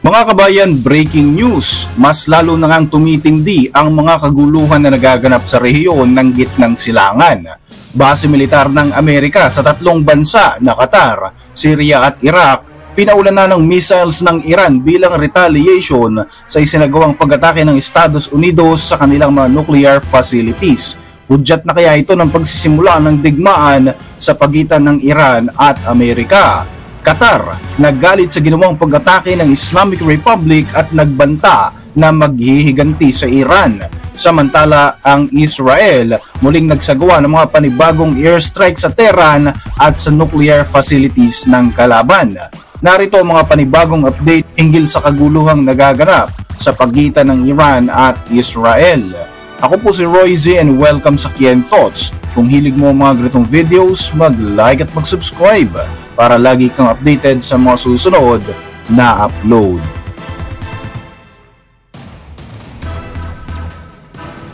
Mga kabayan, breaking news! Mas lalo na ngang tumitindi ang mga kaguluhan na nagaganap sa rehiyon ng Gitnang Silangan. Base militar ng Amerika sa tatlong bansa na Qatar, Syria at Iraq, pinaulan na ng missiles ng Iran bilang retaliation sa isinagawang pag-atake ng Estados Unidos sa kanilang mga nuclear facilities. Hudyat na kaya ito ng pagsisimula ng digmaan sa pagitan ng Iran at Amerika. Qatar, naggalit sa ginawang pag-atake ng Islamic Republic at nagbanta na maghihiganti sa Iran. Samantala, ang Israel muling nagsagawa ng mga panibagong airstrike sa Tehran at sa nuclear facilities ng kalaban. Narito ang mga panibagong update hinggil sa kaguluhang nagaganap sa pagitan ng Iran at Israel. Ako po si Roy Z and welcome sa Kien Thoughts. Kung hilig mo ang mga ganitong videos, mag-like at mag-subscribe para lagi kang updated sa mga susunod na upload.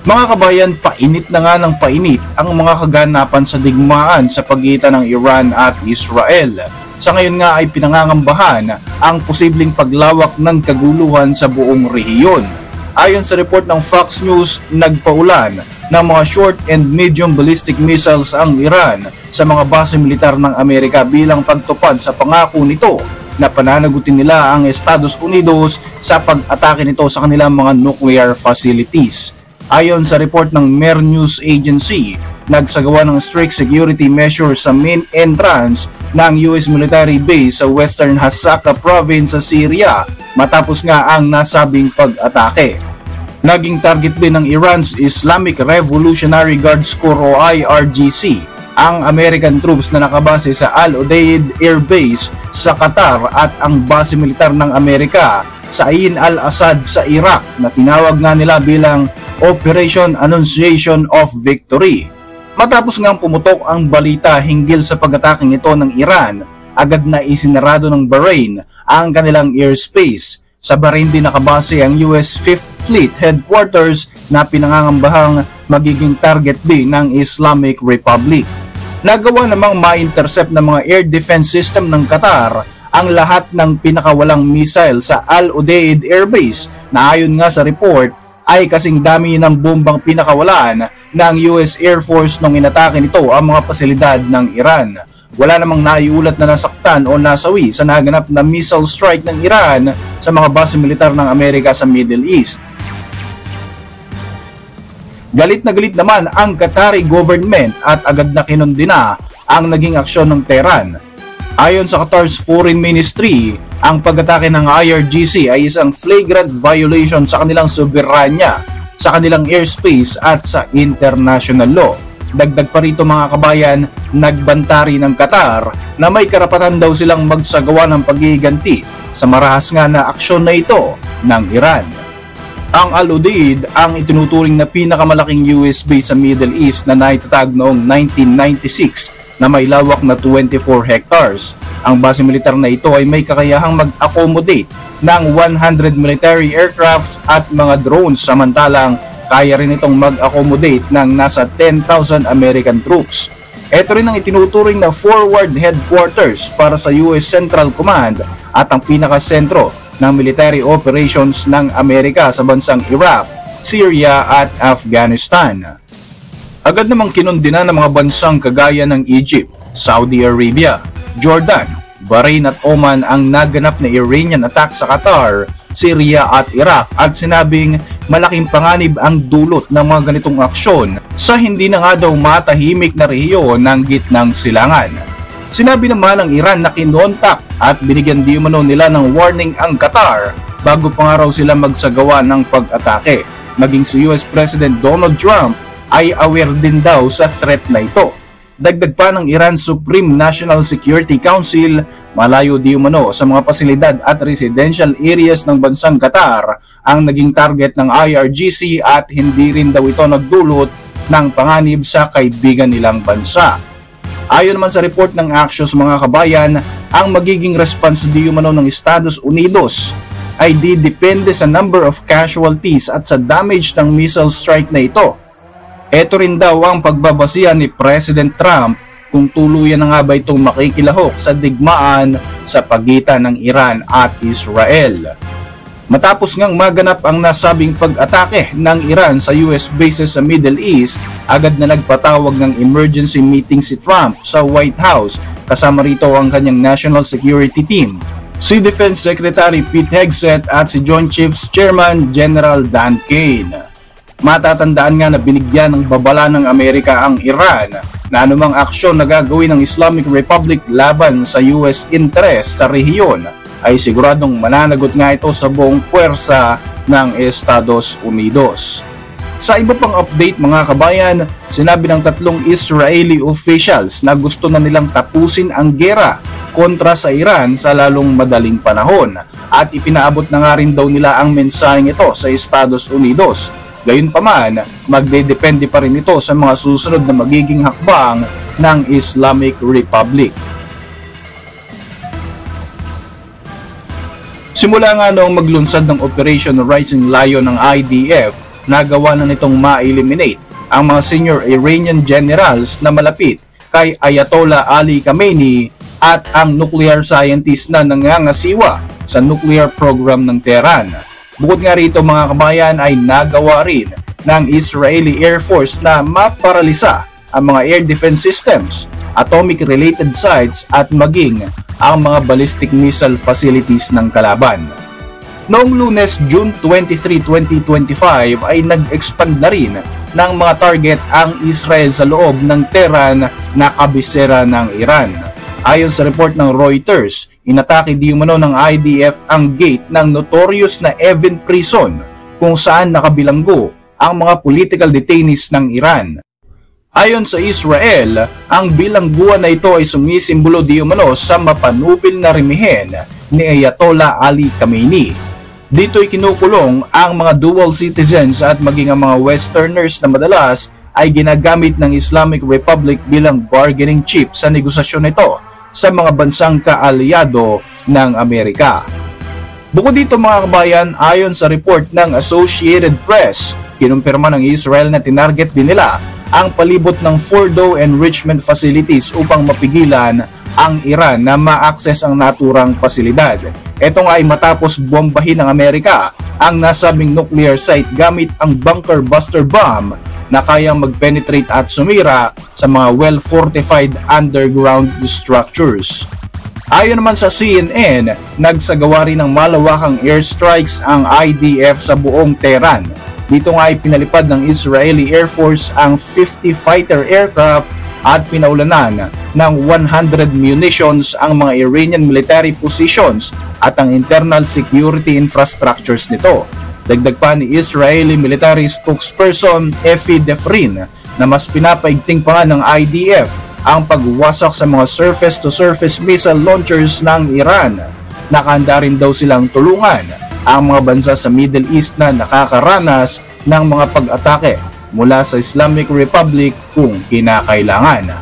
Mga kabayan, painit na nga ng painit ang mga kaganapan sa digmaan sa pagitan ng Iran at Israel. Sa ngayon nga ay pinangangambahan ang posibleng paglawak ng kaguluhan sa buong rehiyon. Ayon sa report ng Fox News, nagpaulan ng mga short and medium ballistic missiles ang Iran sa mga base militar ng Amerika bilang pagtupad sa pangako nito na pananagutin nila ang Estados Unidos sa pag-atake nito sa kanilang mga nuclear facilities. Ayon sa report ng Mer News Agency, nagsagawa ng strict security measures sa main entrance ng US military base sa Western Hasaka province sa Syria matapos nga ang nasabing pag-atake. Naging target din ng Iran's Islamic Revolutionary Guards Corps o IRGC ang American troops na nakabase sa Al Udeid Air Base sa Qatar at ang base militar ng Amerika sa Ain al-Assad sa Iraq na tinawag nga nila bilang Operation Annunciation of Victory. Matapos ngang pumutok ang balita hinggil sa pag-ataking ito ng Iran, agad na isinarado ng Bahrain ang kanilang airspace. Sa Bahrain din nakabase ang US 5th Fleet Headquarters na pinangangambahang magiging target din ng Islamic Republic. Nagawa namang ma-intercept ng mga air defense system ng Qatar ang lahat ng pinakawalang missile sa Al Udeid Air Base na ayon nga sa report ay kasing dami ng bombang pinakawalan ng US Air Force nung inatake nito ang mga pasilidad ng Iran. Wala namang naiulat na nasaktan o nasawi sa naganap na missile strike ng Iran sa mga base militar ng Amerika sa Middle East. Galit na galit naman ang Qatari government at agad na kinundina ang naging aksyon ng Tehran. Ayon sa Qatar's Foreign Ministry, ang pag-atake ng IRGC ay isang flagrant violation sa kanilang soberanya, sa kanilang airspace at sa international law. Dagdag pa rito mga kabayan, nagbanta rin ng Qatar na may karapatan daw silang magsagawa ng paghihiganti sa marahas nga na aksyon na ito ng Iran. Ang Al Udeid ang itinuturing na pinakamalaking US base sa Middle East na naitatag noong 1996 na may lawak na 24 hectares. Ang base militar na ito ay may kakayahang mag-accommodate ng 100 military aircrafts at mga drones, samantalang kaya rin itong mag-accommodate ng nasa 10,000 American troops. Ito rin ang itinuturing na forward headquarters para sa US Central Command at ang pinakasentro ng military operations ng Amerika sa bansang Iraq, Syria at Afghanistan. Agad namang kinundina ng mga bansang kagaya ng Egypt, Saudi Arabia, Jordan, Bahrain at Oman ang naganap na Iranian attack sa Qatar, Syria at Iraq at sinabing malaking panganib ang dulot ng mga ganitong aksyon sa hindi na nga daw matahimik na rehiyon ng Gitnang Silangan. Sinabi naman ng Iran na kinontak at binigyan di umano nila ng warning ang Qatar bago pa nga raw sila magsagawa ng pag-atake. Maging si US President Donald Trump ay aware din daw sa threat na ito. Dagdag pa ng Iran Supreme National Security Council, malayo di umano sa mga pasilidad at residential areas ng bansang Qatar ang naging target ng IRGC at hindi rin daw ito nagdulot ng panganib sa kaibigan nilang bansa. Ayon naman sa report ng Axios mga kabayan, ang magiging response di umano ng Estados Unidos ay depende sa number of casualties at sa damage ng missile strike na ito. Ito rin daw ang pagbabasihan ni President Trump kung tuluyan na nga ba itong makikilahok sa digmaan sa pagitan ng Iran at Israel. Matapos ngang maganap ang nasabing pag-atake ng Iran sa US bases sa Middle East, agad na nagpatawag ng emergency meeting si Trump sa White House, kasama rito ang kanyang National Security Team, si Defense Secretary Pete Hegseth at si Joint Chiefs Chairman General Dan Kane. Matatandaan nga na binigyan ng babala ng Amerika ang Iran na anumang aksyon na gagawin ng Islamic Republic laban sa US interest sa rehiyon ay siguradong mananagot nga ito sa buong puwersa ng Estados Unidos. Sa iba pang update mga kabayan, sinabi ng tatlong Israeli officials na gusto na nilang tapusin ang gera kontra sa Iran sa lalong madaling panahon at ipinaabot na nga rin daw nila ang mensaheng ito sa Estados Unidos. Gayunpaman, magdedepende pa rin ito sa mga susunod na magiging hakbang ng Islamic Republic. Simula nga noong maglunsad ng Operation Rising Lion ng IDF, nagawa na nitong ma-eliminate ang mga senior Iranian generals na malapit kay Ayatollah Ali Khamenei at ang nuclear scientist na nangangasiwa sa nuclear program ng Tehran. Bukod nga rito mga kabayan ay nagawa rin ng Israeli Air Force na maparalisa ang mga air defense systems, atomic-related sites at maging ang mga ballistic missile facilities ng kalaban. Noong Lunes, June 23, 2025 ay nag-expand na rin ng mga target ang Israel sa loob ng Tehran na kabisera ng Iran. Ayon sa report ng Reuters, inatake di umano ng IDF ang gate ng notorious na Evin Prison kung saan nakabilanggo ang mga political detainees ng Iran. Ayon sa Israel, ang bilangguan na ito ay sumisimbolo di umano sa mapanupil na remihen ni Ayatollah Ali Khamenei. Dito'y kinukulong ang mga dual citizens at maging ang mga Westerners na madalas ay ginagamit ng Islamic Republic bilang bargaining chip sa negosasyon nito sa mga bansang kaalyado ng Amerika. Bukod dito mga kabayan, ayon sa report ng Associated Press, kinumpirma ng Israel na tinarget din nila ang palibot ng Fordo enrichment facilities upang mapigilan ang Iran na ma-access ang naturang pasilidad. Ito nga ay matapos bombahin ng Amerika ang nasabing nuclear site gamit ang bunker buster bomb na kayang mag-penetrate at sumira sa mga well-fortified underground structures. Ayon naman sa CNN, nagsagawa rin ng malawakang airstrikes ang IDF sa buong Tehran. Dito nga ay pinalipad ng Israeli Air Force ang 50 fighter aircraft at pinaulanan ng 100 munitions ang mga Iranian military positions at ang internal security infrastructures nito. Dagdag pa ni Israeli military spokesperson Efi Defrin na mas pinapaigting pa nga ng IDF ang pagwasak sa mga surface-to-surface missile launchers ng Iran. Nakahanda rin daw silang tulungan ang mga bansa sa Middle East na nakakaranas ng mga pag-atake mula sa Islamic Republic kung kinakailangan.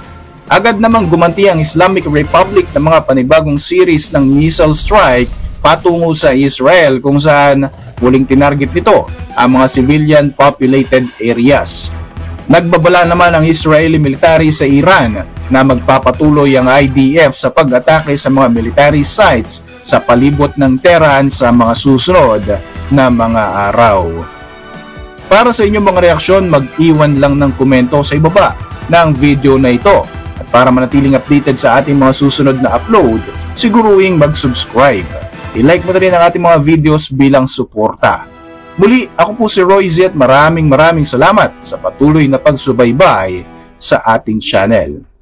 Agad namang gumanti ang Islamic Republic ng mga panibagong series ng missile strike patungo sa Israel kung saan muling tinarget nito ang mga civilian populated areas. Nagbabala naman ang Israeli military sa Iran na magpapatuloy ang IDF sa pag-atake sa mga military sites sa palibot ng Tehran sa mga susunod na mga araw. Para sa inyong mga reaksyon, mag-iwan lang ng komento sa ibaba ng video na ito. At para manatiling updated sa ating mga susunod na upload, siguruing mag-subscribe. I-like mo na rin ang ating mga videos bilang suporta. Muli, ako po si Roy Z at maraming salamat sa patuloy na pagsubaybay sa ating channel.